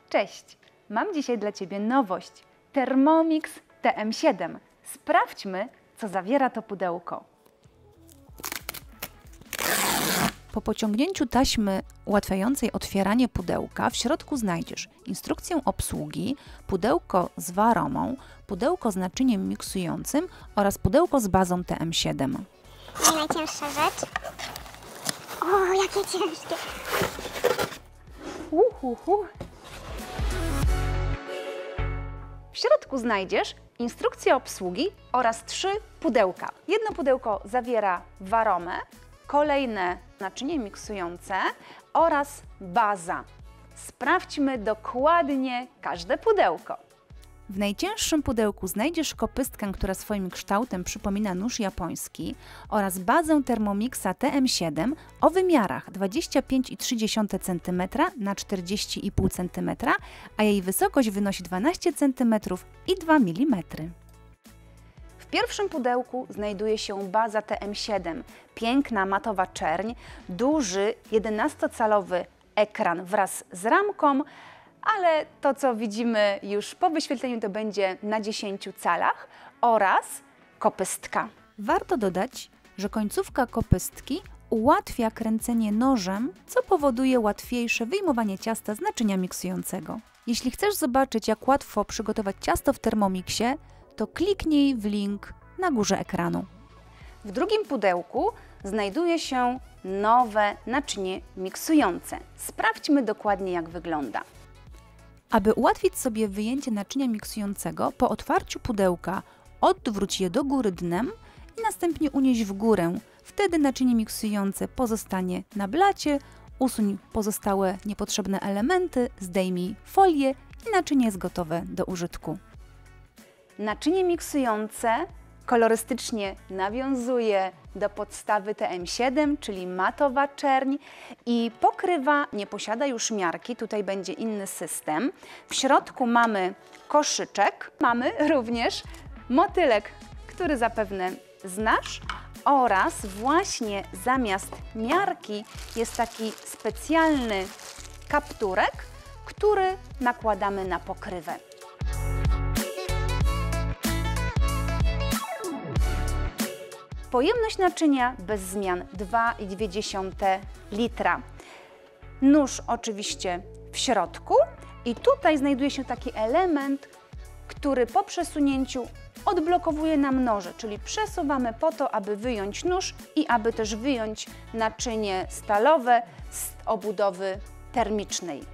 Cześć! Mam dzisiaj dla Ciebie nowość. Thermomix TM7. Sprawdźmy, co zawiera to pudełko. Po pociągnięciu taśmy ułatwiającej otwieranie pudełka w środku znajdziesz instrukcję obsługi, pudełko z waromą, pudełko z naczyniem miksującym oraz pudełko z bazą TM7. I najcięższa rzecz. O, jakie ciężkie! W środku znajdziesz instrukcję obsługi oraz 3 pudełka. Jedno pudełko zawiera waromę, kolejne naczynie miksujące oraz baza. Sprawdźmy dokładnie każde pudełko. W najcięższym pudełku znajdziesz kopystkę, która swoim kształtem przypomina nóż japoński oraz bazę Thermomixa TM7 o wymiarach 25,3 cm na 40,5 cm, a jej wysokość wynosi 12 cm i 2 mm. W pierwszym pudełku znajduje się baza TM7, piękna matowa czerń, duży 11-calowy ekran wraz z ramką, ale to, co widzimy już po wyświetleniu, to będzie na 10 calach oraz kopystka. Warto dodać, że końcówka kopystki ułatwia kręcenie nożem, co powoduje łatwiejsze wyjmowanie ciasta z naczynia miksującego. Jeśli chcesz zobaczyć, jak łatwo przygotować ciasto w Thermomixie, to kliknij w link na górze ekranu. W drugim pudełku znajduje się nowe naczynie miksujące. Sprawdźmy dokładnie, jak wygląda. Aby ułatwić sobie wyjęcie naczynia miksującego, po otwarciu pudełka odwróć je do góry dnem i następnie unieś w górę. Wtedy naczynie miksujące pozostanie na blacie, usuń pozostałe niepotrzebne elementy, zdejmij folię i naczynie jest gotowe do użytku. Naczynie miksujące kolorystycznie nawiązuje do podstawy TM7, czyli matowa czerń i pokrywa nie posiada już miarki, tutaj będzie inny system. W środku mamy koszyczek, mamy również motylek, który zapewne znasz, oraz właśnie zamiast miarki jest taki specjalny kapturek, który nakładamy na pokrywę. Pojemność naczynia bez zmian 2,2 litra. Nóż oczywiście w środku i tutaj znajduje się taki element, który po przesunięciu odblokowuje nam noże, czyli przesuwamy po to, aby wyjąć nóż i aby też wyjąć naczynie stalowe z obudowy termicznej.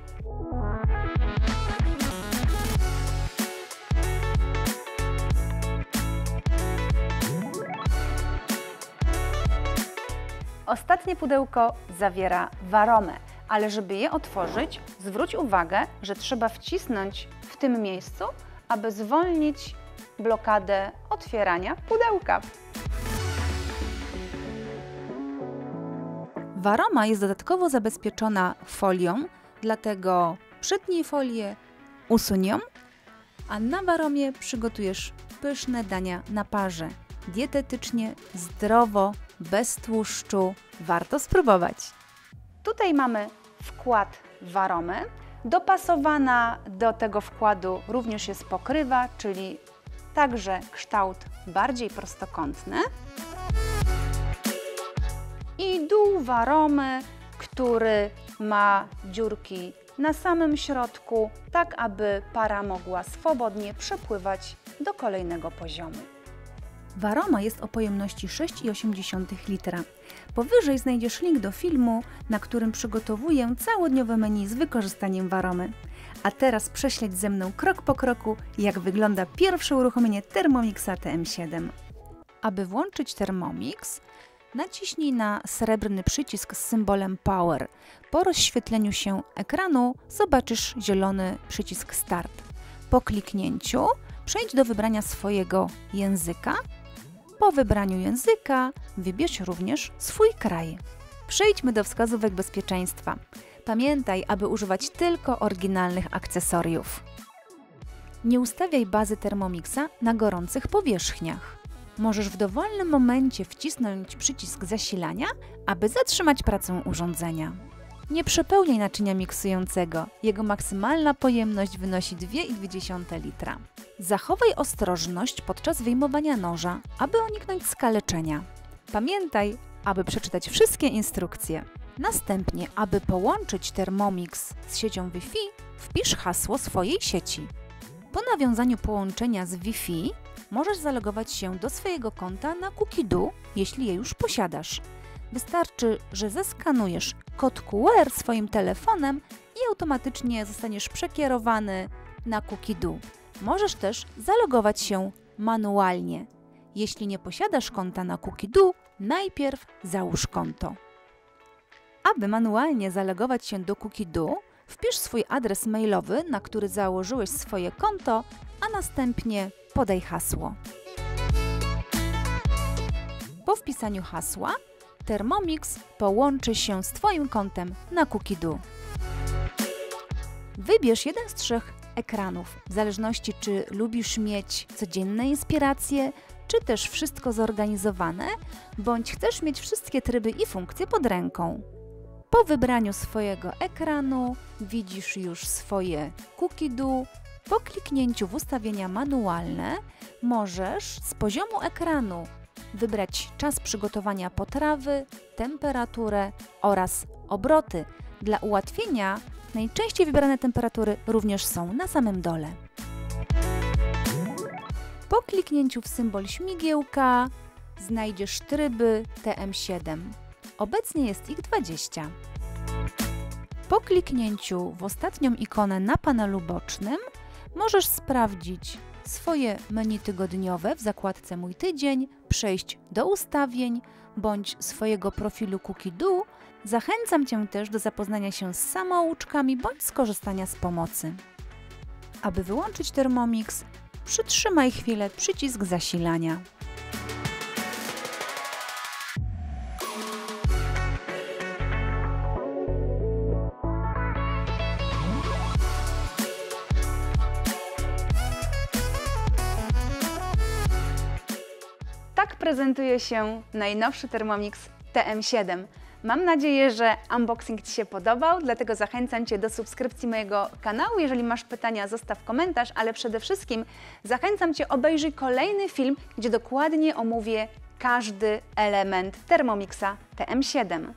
Ostatnie pudełko zawiera waromę, ale żeby je otworzyć, zwróć uwagę, że trzeba wcisnąć w tym miejscu, aby zwolnić blokadę otwierania pudełka. Waroma jest dodatkowo zabezpieczona folią, dlatego przytnij folię, usuń ją, a na waromie przygotujesz pyszne dania na parze. Dietetycznie, zdrowo, bez tłuszczu. Warto spróbować. Tutaj mamy wkład waromy. Dopasowana do tego wkładu również jest pokrywa, czyli także kształt bardziej prostokątny. I dół waromy, który ma dziurki na samym środku, tak aby para mogła swobodnie przepływać do kolejnego poziomu. Waroma jest o pojemności 6,8 litra. Powyżej znajdziesz link do filmu, na którym przygotowuję całodniowe menu z wykorzystaniem waromy. A teraz prześledź ze mną krok po kroku, jak wygląda pierwsze uruchomienie Thermomixa TM7. Aby włączyć Thermomix, naciśnij na srebrny przycisk z symbolem Power. Po rozświetleniu się ekranu zobaczysz zielony przycisk Start. Po kliknięciu przejdź do wybrania swojego języka. Po wybraniu języka wybierz również swój kraj. Przejdźmy do wskazówek bezpieczeństwa. Pamiętaj, aby używać tylko oryginalnych akcesoriów. Nie ustawiaj bazy Thermomixa na gorących powierzchniach. Możesz w dowolnym momencie wcisnąć przycisk zasilania, aby zatrzymać pracę urządzenia. Nie przepełniaj naczynia miksującego. Jego maksymalna pojemność wynosi 2,2 litra. Zachowaj ostrożność podczas wyjmowania noża, aby uniknąć skaleczenia. Pamiętaj, aby przeczytać wszystkie instrukcje. Następnie, aby połączyć Thermomix z siecią Wi-Fi, wpisz hasło swojej sieci. Po nawiązaniu połączenia z Wi-Fi możesz zalogować się do swojego konta na Cookidoo, jeśli je już posiadasz. Wystarczy, że zeskanujesz kod QR swoim telefonem i automatycznie zostaniesz przekierowany na Cookidoo. Możesz też zalogować się manualnie. Jeśli nie posiadasz konta na Cookidoo, najpierw załóż konto. Aby manualnie zalogować się do Cookidoo, wpisz swój adres mailowy, na który założyłeś swoje konto, a następnie podaj hasło. Po wpisaniu hasła Thermomix połączy się z Twoim kontem na Cookidoo. Wybierz jeden z 3 ekranów, w zależności czy lubisz mieć codzienne inspiracje, czy też wszystko zorganizowane, bądź chcesz mieć wszystkie tryby i funkcje pod ręką. Po wybraniu swojego ekranu widzisz już swoje Cookidoo. Po kliknięciu w ustawienia manualne możesz z poziomu ekranu wybrać czas przygotowania potrawy, temperaturę oraz obroty. Dla ułatwienia najczęściej wybrane temperatury również są na samym dole. Po kliknięciu w symbol śmigiełka znajdziesz tryby TM7. Obecnie jest ich 20. Po kliknięciu w ostatnią ikonę na panelu bocznym możesz sprawdzić swoje menu tygodniowe w zakładce Mój tydzień, przejść do ustawień bądź swojego profilu Cookidoo. Zachęcam Cię też do zapoznania się z samouczkami bądź skorzystania z pomocy. Aby wyłączyć Thermomix, przytrzymaj chwilę przycisk zasilania. Tak prezentuje się najnowszy Thermomix TM7. Mam nadzieję, że unboxing Ci się podobał, dlatego zachęcam Cię do subskrypcji mojego kanału. Jeżeli masz pytania, zostaw komentarz, ale przede wszystkim zachęcam Cię, obejrzyj kolejny film, gdzie dokładnie omówię każdy element Thermomixa TM7.